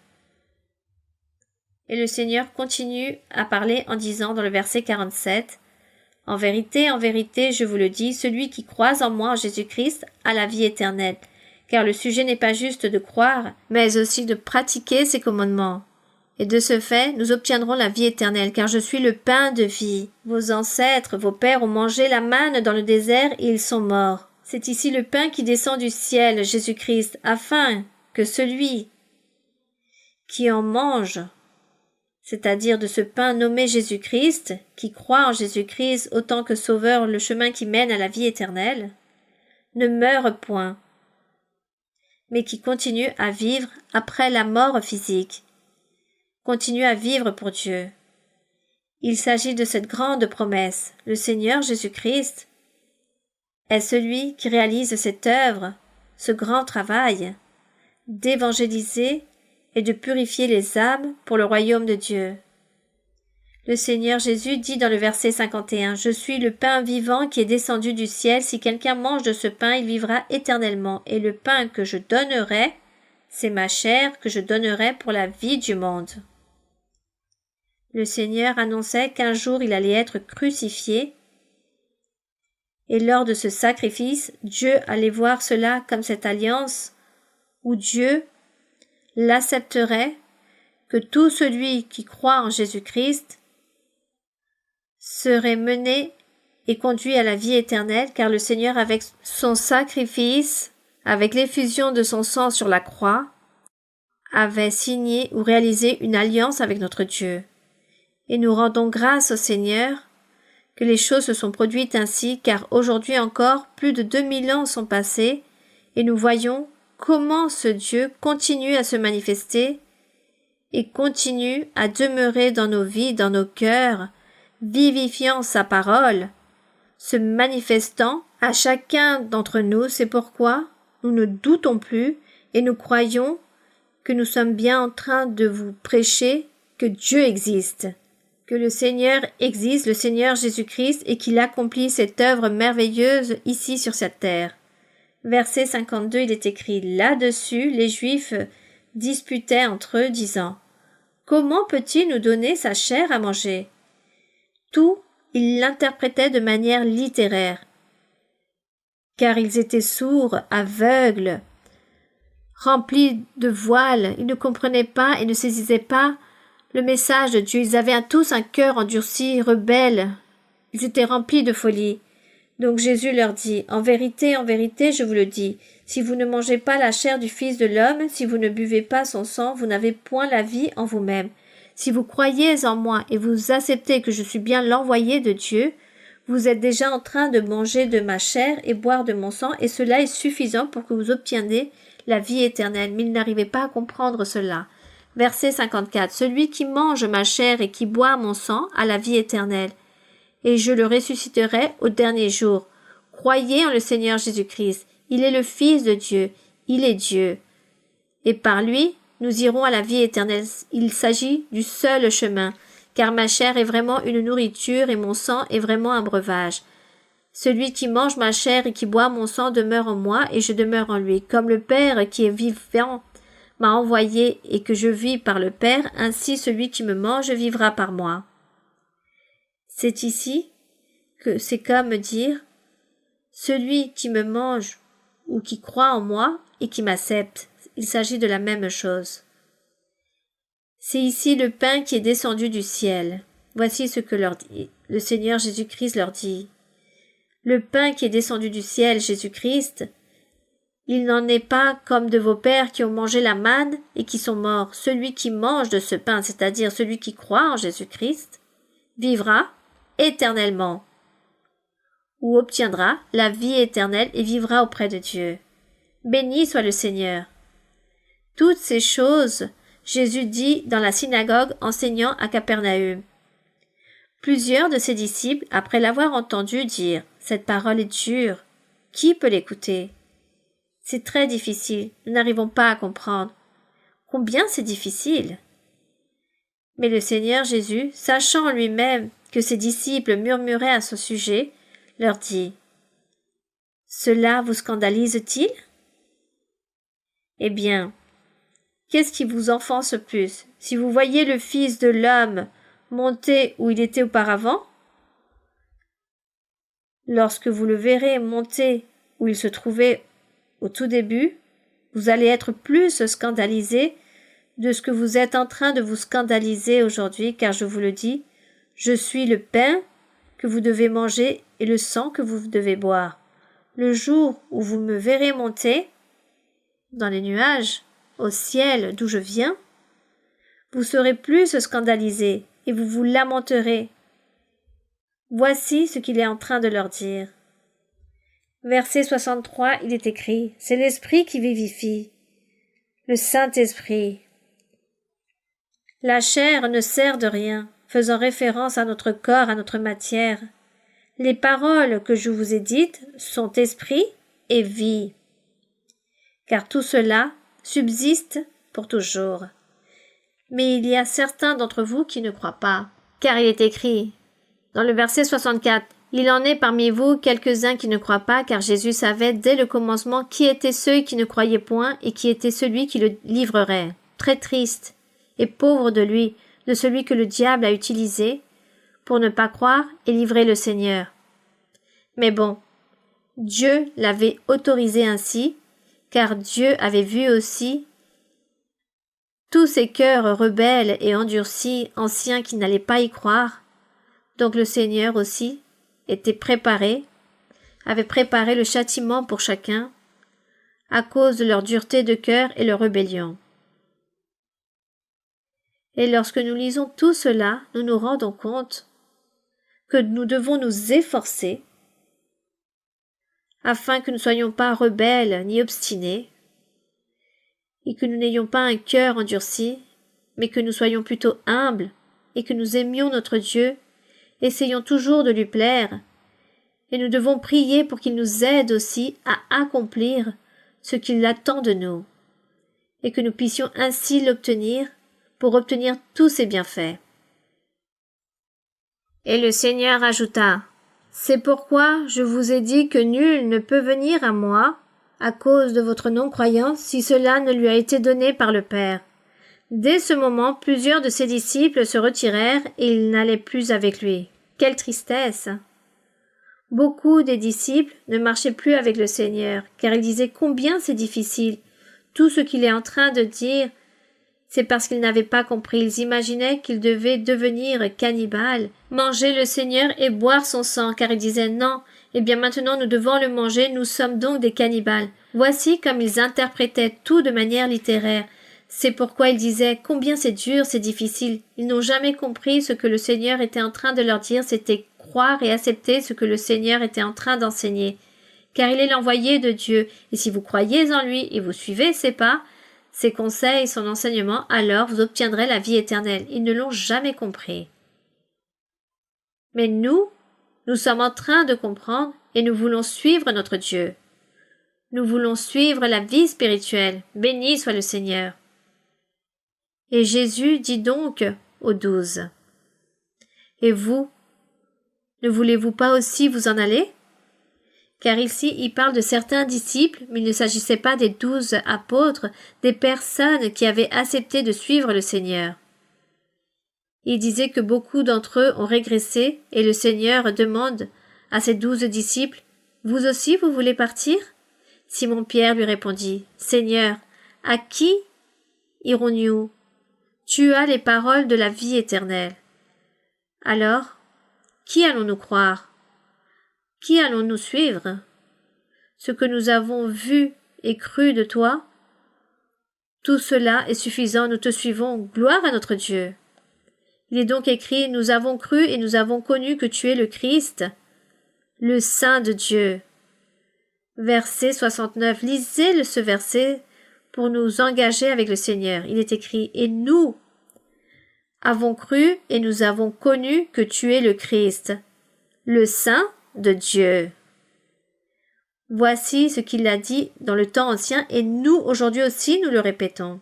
Et le Seigneur continue à parler en disant dans le verset 47, « en vérité, je vous le dis, celui qui croit en moi, en Jésus-Christ, a la vie éternelle. Car le sujet n'est pas juste de croire, mais aussi de pratiquer ses commandements. Et de ce fait, nous obtiendrons la vie éternelle, car je suis le pain de vie. Vos ancêtres, vos pères ont mangé la manne dans le désert et ils sont morts. C'est ici le pain qui descend du ciel, Jésus-Christ, afin que celui qui en mange, c'est-à-dire de ce pain nommé Jésus-Christ, qui croit en Jésus-Christ autant que Sauveur, le chemin qui mène à la vie éternelle, ne meure point, mais qui continue à vivre après la mort physique. Continue à vivre pour Dieu. Il s'agit de cette grande promesse. Le Seigneur Jésus-Christ est celui qui réalise cette œuvre, ce grand travail, d'évangéliser et de purifier les âmes pour le royaume de Dieu. Le Seigneur Jésus dit dans le verset 51, « Je suis le pain vivant qui est descendu du ciel. Si quelqu'un mange de ce pain, il vivra éternellement. Et le pain que je donnerai, c'est ma chair que je donnerai pour la vie du monde. » Le Seigneur annonçait qu'un jour il allait être crucifié, et lors de ce sacrifice, Dieu allait voir cela comme cette alliance où Dieu l'accepterait, que tout celui qui croit en Jésus-Christ serait mené et conduit à la vie éternelle, car le Seigneur, avec son sacrifice, avec l'effusion de son sang sur la croix, avait signé ou réalisé une alliance avec notre Dieu. Et nous rendons grâce au Seigneur que les choses se sont produites ainsi, car aujourd'hui encore, plus de 2000 ans sont passés, et nous voyons comment ce Dieu continue à se manifester et continue à demeurer dans nos vies, dans nos cœurs, vivifiant sa parole, se manifestant à chacun d'entre nous. C'est pourquoi nous ne doutons plus et nous croyons que nous sommes bien en train de vous prêcher que Dieu existe, que le Seigneur existe, le Seigneur Jésus-Christ, et qu'il accomplit cette œuvre merveilleuse ici sur cette terre. Verset 52, il est écrit: là-dessus, les Juifs disputaient entre eux, disant: comment peut-il nous donner sa chair à manger? Tout, ils l'interprétaient de manière littéraire, car ils étaient sourds, aveugles, remplis de voiles, ils ne comprenaient pas et ne saisissaient pas le message de Dieu. Ils avaient tous un cœur endurci, rebelle, ils étaient remplis de folie. Donc Jésus leur dit: en vérité, je vous le dis, si vous ne mangez pas la chair du Fils de l'homme, si vous ne buvez pas son sang, vous n'avez point la vie en vous-même. Si vous croyez en moi et vous acceptez que je suis bien l'envoyé de Dieu, vous êtes déjà en train de manger de ma chair et boire de mon sang, et cela est suffisant pour que vous obtieniez la vie éternelle. Mais ils n'arrivaient pas à comprendre cela. Verset 54. Celui qui mange ma chair et qui boit mon sang a la vie éternelle, et je le ressusciterai au dernier jour. Croyez en le Seigneur Jésus-Christ. Il est le Fils de Dieu. Il est Dieu. Et par lui, nous irons à la vie éternelle. Il s'agit du seul chemin, car ma chair est vraiment une nourriture et mon sang est vraiment un breuvage. Celui qui mange ma chair et qui boit mon sang demeure en moi et je demeure en lui. Comme le Père qui est vivant m'a envoyé et que je vis par le Père, ainsi celui qui me mange vivra par moi. C'est ici que c'est comme dire: celui qui me mange ou qui croit en moi et qui m'accepte. Il s'agit de la même chose. C'est ici le pain qui est descendu du ciel. Voici ce que le Seigneur Jésus-Christ leur dit. Le pain qui est descendu du ciel, Jésus-Christ, il n'en est pas comme de vos pères qui ont mangé la manne et qui sont morts. Celui qui mange de ce pain, c'est-à-dire celui qui croit en Jésus-Christ, vivra éternellement, ou obtiendra la vie éternelle et vivra auprès de Dieu. Béni soit le Seigneur. Toutes ces choses, Jésus dit dans la synagogue enseignant à Capernaüm. Plusieurs de ses disciples, après l'avoir entendu dire « Cette parole est dure, qui peut l'écouter ?» C'est très difficile, nous n'arrivons pas à comprendre. Combien c'est difficile! Mais le Seigneur Jésus, sachant en lui-même que ses disciples murmuraient à son sujet, leur dit « Cela vous scandalise-t-il? Eh bien, qu'est-ce qui vous offense plus, si vous voyez le Fils de l'homme monter où il était auparavant? Lorsque vous le verrez monter où il se trouvait au tout début, vous allez être plus scandalisé de ce que vous êtes en train de vous scandaliser aujourd'hui, car je vous le dis, je suis le pain que vous devez manger et le sang que vous devez boire. Le jour où vous me verrez monter dans les nuages, au ciel d'où je viens, vous serez plus scandalisés et vous vous lamenterez. Voici ce qu'il est en train de leur dire. Verset 63, il est écrit, c'est l'Esprit qui vivifie, le Saint-Esprit. La chair ne sert de rien, faisant référence à notre corps, à notre matière. Les paroles que je vous ai dites sont esprit et vie. Car tout cela subsiste pour toujours. Mais il y a certains d'entre vous qui ne croient pas, car il est écrit, dans le verset 64, « Il en est parmi vous quelques-uns qui ne croient pas, car Jésus savait dès le commencement qui étaient ceux qui ne croyaient point et qui était celui qui le livrerait. » Très triste et pauvre de lui, de celui que le diable a utilisé pour ne pas croire et livrer le Seigneur. Mais bon, Dieu l'avait autorisé ainsi, car Dieu avait vu aussi tous ces cœurs rebelles et endurcis, anciens qui n'allaient pas y croire. Donc le Seigneur aussi était préparé, avait préparé le châtiment pour chacun, à cause de leur dureté de cœur et leur rébellion. Et lorsque nous lisons tout cela, nous nous rendons compte que nous devons nous efforcer afin que nous ne soyons pas rebelles ni obstinés, et que nous n'ayons pas un cœur endurci, mais que nous soyons plutôt humbles, et que nous aimions notre Dieu, essayons toujours de lui plaire, et nous devons prier pour qu'il nous aide aussi à accomplir ce qu'il attend de nous, et que nous puissions ainsi l'obtenir pour obtenir tous ses bienfaits. Et le Seigneur ajouta, « C'est pourquoi je vous ai dit que nul ne peut venir à moi à cause de votre non-croyance si cela ne lui a été donné par le Père. » Dès ce moment, plusieurs de ses disciples se retirèrent et ils n'allaient plus avec lui. Quelle tristesse! Beaucoup des disciples ne marchaient plus avec le Seigneur, car ils disaient combien c'est difficile. Tout ce qu'il est en train de dire, c'est parce qu'ils n'avaient pas compris. Ils imaginaient qu'ils devaient devenir cannibales, manger le Seigneur et boire son sang, car ils disaient non, eh bien maintenant nous devons le manger, nous sommes donc des cannibales. Voici comme ils interprétaient tout de manière littéraire. C'est pourquoi ils disaient combien c'est dur, c'est difficile. Ils n'ont jamais compris ce que le Seigneur était en train de leur dire, c'était croire et accepter ce que le Seigneur était en train d'enseigner. Car il est l'envoyé de Dieu, et si vous croyez en lui et vous suivez ses pas, ses conseils, son enseignement, alors vous obtiendrez la vie éternelle. Ils ne l'ont jamais compris. Mais nous sommes en train de comprendre et nous voulons suivre notre Dieu. Nous voulons suivre la vie spirituelle. Béni soit le Seigneur. Et Jésus dit donc aux 12, « Et vous, ne voulez-vous pas aussi vous en aller ?» Car ici, il parle de certains disciples, mais il ne s'agissait pas des 12 apôtres, des personnes qui avaient accepté de suivre le Seigneur. Il disait que beaucoup d'entre eux ont régressé, et le Seigneur demande à ses 12 disciples, « Vous aussi, vous voulez partir ?» Simon-Pierre lui répondit, « Seigneur, à qui irons-nous ? Tu as les paroles de la vie éternelle. Alors, qui allons-nous croire ? Qui allons-nous suivre? Ce que nous avons vu et cru de toi, tout cela est suffisant, nous te suivons, gloire à notre Dieu. » Il est donc écrit, nous avons cru et nous avons connu que tu es le Christ, le Saint de Dieu. Verset 69. Lisez ce verset pour nous engager avec le Seigneur. Il est écrit, et nous avons cru et nous avons connu que tu es le Christ, le Saint de Dieu. Voici ce qu'il a dit dans le temps ancien et nous, aujourd'hui aussi, nous le répétons.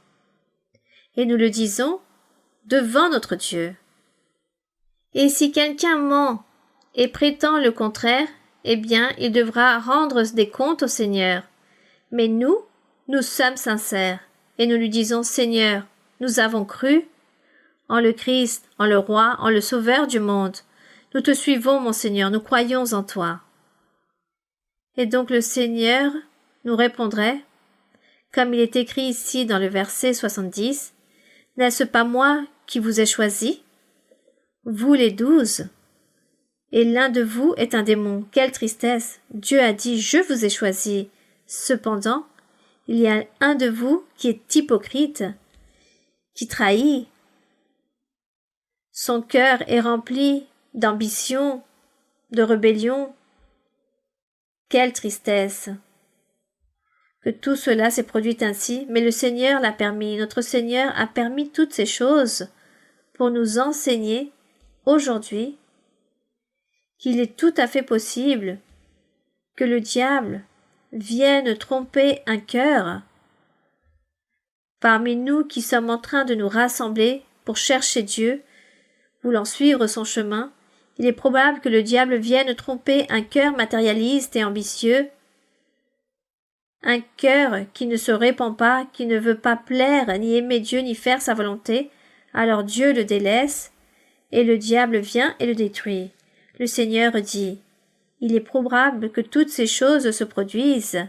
Et nous le disons devant notre Dieu. Et si quelqu'un ment et prétend le contraire, eh bien, il devra rendre des comptes au Seigneur. Mais nous sommes sincères et nous lui disons, Seigneur, nous avons cru en le Christ, en le Roi, en le Sauveur du monde. Nous te suivons, mon Seigneur, nous croyons en toi. Et donc le Seigneur nous répondrait, comme il est écrit ici dans le verset 70, « N'est-ce pas moi qui vous ai choisi, vous les 12, et l'un de vous est un démon. Quelle tristesse! Dieu a dit, je vous ai choisi. Cependant, il y a un de vous qui est hypocrite, qui trahit. Son cœur est rempli d'ambition, de rébellion. Quelle tristesse! Que tout cela s'est produit ainsi, mais le Seigneur l'a permis. Notre Seigneur a permis toutes ces choses pour nous enseigner aujourd'hui qu'il est tout à fait possible que le diable vienne tromper un cœur parmi nous qui sommes en train de nous rassembler pour chercher Dieu, voulant suivre son chemin. Il est probable que le diable vienne tromper un cœur matérialiste et ambitieux, un cœur qui ne se répand pas, qui ne veut pas plaire, ni aimer Dieu, ni faire sa volonté. Alors Dieu le délaisse, et le diable vient et le détruit. Le Seigneur dit, « Il est probable que toutes ces choses se produisent.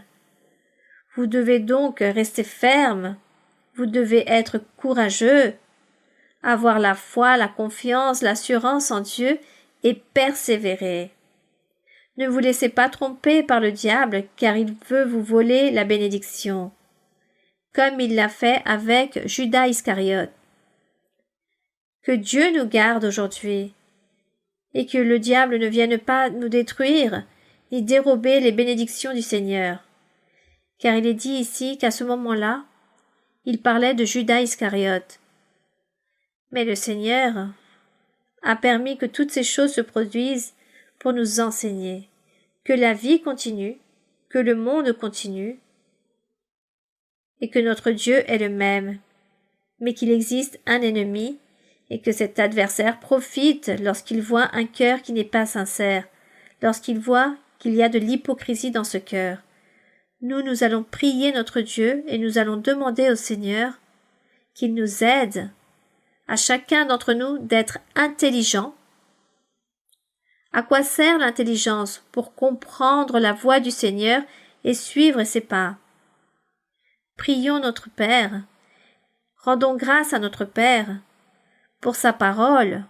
Vous devez donc rester ferme, vous devez être courageux, avoir la foi, la confiance, l'assurance en Dieu et persévérer. Ne vous laissez pas tromper par le diable, car il veut vous voler la bénédiction, comme il l'a fait avec Judas Iscariote. Que Dieu nous garde aujourd'hui, et que le diable ne vienne pas nous détruire, ni dérober les bénédictions du Seigneur. Car il est dit ici qu'à ce moment-là, il parlait de Judas Iscariote. Mais le Seigneur a permis que toutes ces choses se produisent pour nous enseigner que la vie continue, que le monde continue, et que notre Dieu est le même, mais qu'il existe un ennemi, et que cet adversaire profite lorsqu'il voit un cœur qui n'est pas sincère, lorsqu'il voit qu'il y a de l'hypocrisie dans ce cœur. Nous allons prier notre Dieu et nous allons demander au Seigneur qu'il nous aide, à chacun d'entre nous, d'être intelligent. À quoi sert l'intelligence? Pour comprendre la voie du Seigneur et suivre ses pas. Prions notre Père, rendons grâce à notre Père pour sa parole,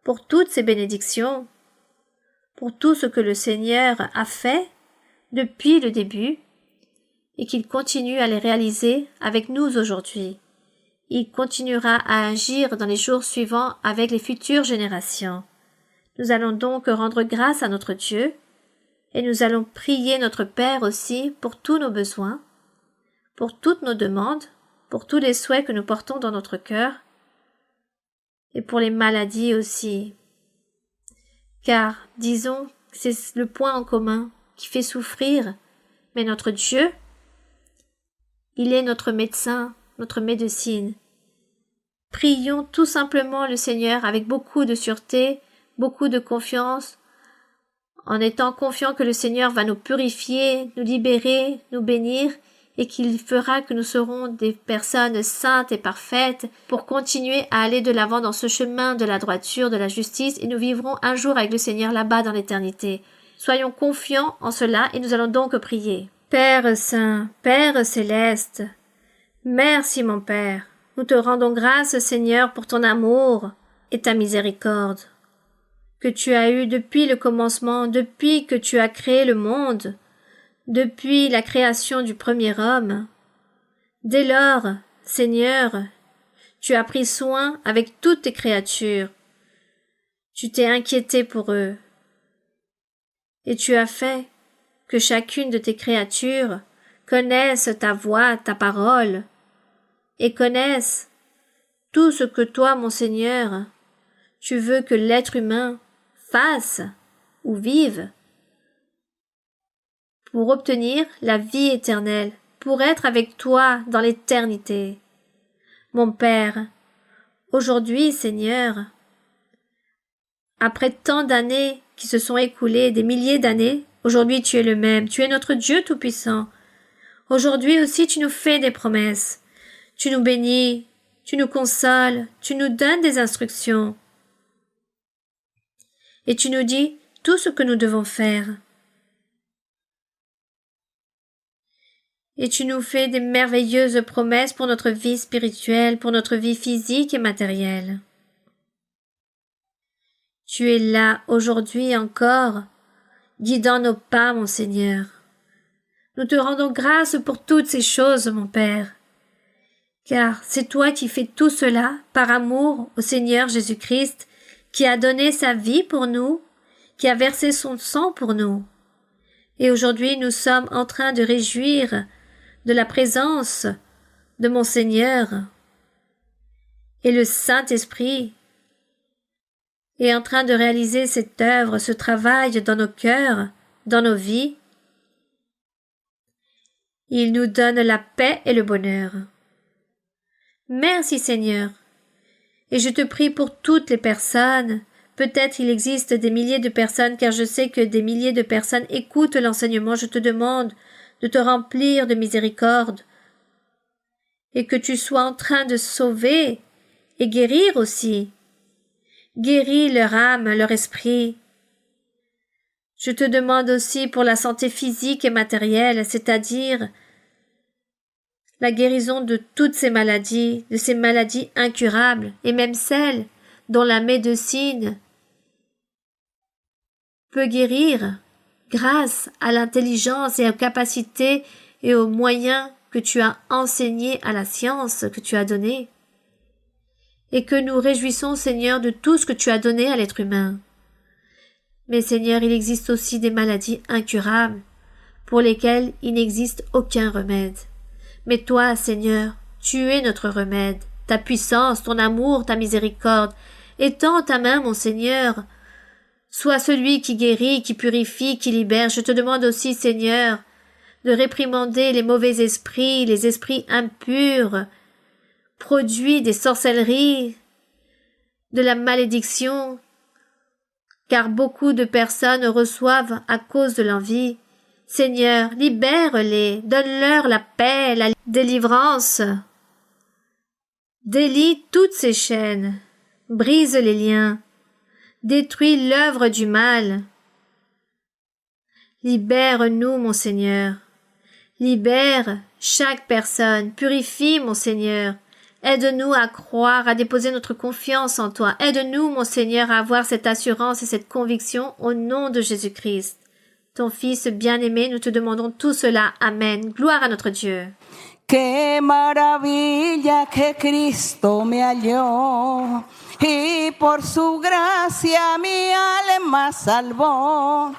pour toutes ses bénédictions, pour tout ce que le Seigneur a fait depuis le début et qu'il continue à les réaliser avec nous aujourd'hui. Il continuera à agir dans les jours suivants avec les futures générations. Nous allons donc rendre grâce à notre Dieu et nous allons prier notre Père aussi pour tous nos besoins, pour toutes nos demandes, pour tous les souhaits que nous portons dans notre cœur et pour les maladies aussi. Car, disons, c'est le point en commun qui fait souffrir, mais notre Dieu, il est notre médecin, notre médecine. Prions tout simplement le Seigneur avec beaucoup de sûreté, beaucoup de confiance, en étant confiants que le Seigneur va nous purifier, nous libérer, nous bénir, et qu'il fera que nous serons des personnes saintes et parfaites pour continuer à aller de l'avant dans ce chemin de la droiture, de la justice, et nous vivrons un jour avec le Seigneur là-bas dans l'éternité. Soyons confiants en cela et nous allons donc prier. Père Saint, Père Céleste, merci mon Père. Nous te rendons grâce, Seigneur, pour ton amour et ta miséricorde que tu as eu depuis le commencement, depuis que tu as créé le monde, depuis la création du premier homme. Dès lors, Seigneur, Tu as pris soin avec toutes tes créatures. Tu t'es inquiété pour eux. Et tu as fait que chacune de tes créatures connaisse ta voix, ta parole, et connaisse tout ce que toi, mon Seigneur, tu veux que l'être humain fasse ou vive pour obtenir la vie éternelle, pour être avec toi dans l'éternité. Mon Père, aujourd'hui, Seigneur, après tant d'années qui se sont écoulées, des milliers d'années, aujourd'hui tu es le même, tu es notre Dieu Tout-Puissant. Aujourd'hui aussi tu nous fais des promesses, tu nous bénis, tu nous consoles, tu nous donnes des instructions. Et tu nous dis tout ce que nous devons faire. Et tu nous fais des merveilleuses promesses pour notre vie spirituelle, pour notre vie physique et matérielle. Tu es là aujourd'hui encore, guidant nos pas, mon Seigneur. Nous te rendons grâce pour toutes ces choses, mon Père, car c'est toi qui fais tout cela par amour au Seigneur Jésus-Christ, qui a donné sa vie pour nous, qui a versé son sang pour nous. Et aujourd'hui, nous sommes en train de réjouir de la présence de mon Seigneur. Et le Saint-Esprit est en train de réaliser cette œuvre, ce travail dans nos cœurs, dans nos vies. Il nous donne la paix et le bonheur. Merci Seigneur. Et je te prie pour toutes les personnes. Peut-être il existe des milliers de personnes, car je sais que des milliers de personnes écoutent l'enseignement. Je te demande de te remplir de miséricorde et que tu sois en train de sauver et guérir aussi. Guéris leur âme, leur esprit. Je te demande aussi pour la santé physique et matérielle, c'est-à-dire la guérison de toutes ces maladies, de ces maladies incurables, et même celles dont la médecine peut guérir grâce à l'intelligence et aux capacités et aux moyens que tu as enseignés à la science que tu as donnée. Et que nous réjouissons, Seigneur, de tout ce que tu as donné à l'être humain. Mais Seigneur, il existe aussi des maladies incurables, pour lesquelles il n'existe aucun remède. Mais toi, Seigneur, tu es notre remède, ta puissance, ton amour, ta miséricorde. Étends ta main, mon Seigneur. Sois celui qui guérit, qui purifie, qui libère. Je te demande aussi, Seigneur, de réprimander les mauvais esprits, les esprits impurs, produits des sorcelleries, de la malédiction, car beaucoup de personnes reçoivent à cause de l'envie. Seigneur, libère-les, donne-leur la paix, la délivrance. Délie toutes ces chaînes, brise les liens, détruis l'œuvre du mal. Libère-nous, mon Seigneur. Libère chaque personne, purifie, mon Seigneur. Aide-nous à croire, à déposer notre confiance en toi. Aide-nous, mon Seigneur, à avoir cette assurance et cette conviction au nom de Jésus-Christ. Ton Fils bien-aimé, nous te demandons tout cela. Amen. Gloire à notre Dieu. Qué maravilla que Cristo me halló y por su gracia mi alma salvó.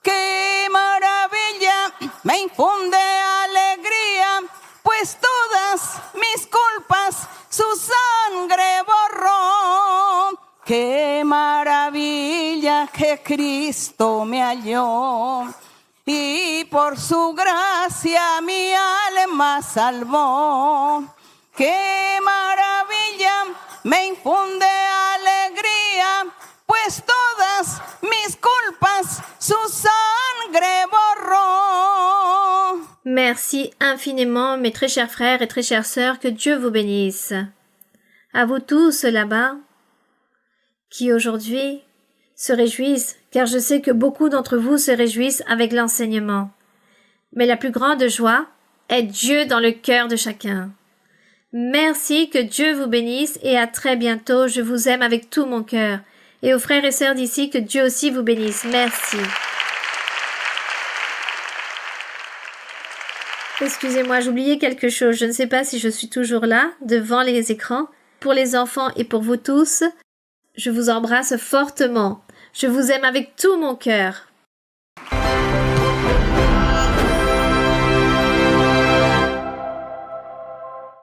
Qué maravilla me infunde alegría, pues todas mis culpas su sangre borró. Qué maravilla que Cristo me halló y por su gracia mi alma salvó. Qué maravilla me infunde alegría, pues todas mis culpas su sangre borró. Merci infiniment, mes très chers frères et très chères sœurs, que Dieu vous bénisse. À vous tous là-bas, qui aujourd'hui se réjouissent, car je sais que beaucoup d'entre vous se réjouissent avec l'enseignement. Mais la plus grande joie est Dieu dans le cœur de chacun. Merci, que Dieu vous bénisse et à très bientôt. Je vous aime avec tout mon cœur. Et aux frères et sœurs d'ici, que Dieu aussi vous bénisse. Merci. Excusez-moi, j'oubliais quelque chose. Je ne sais pas si je suis toujours là, devant les écrans, pour les enfants et pour vous tous. Je vous embrasse fortement. Je vous aime avec tout mon cœur.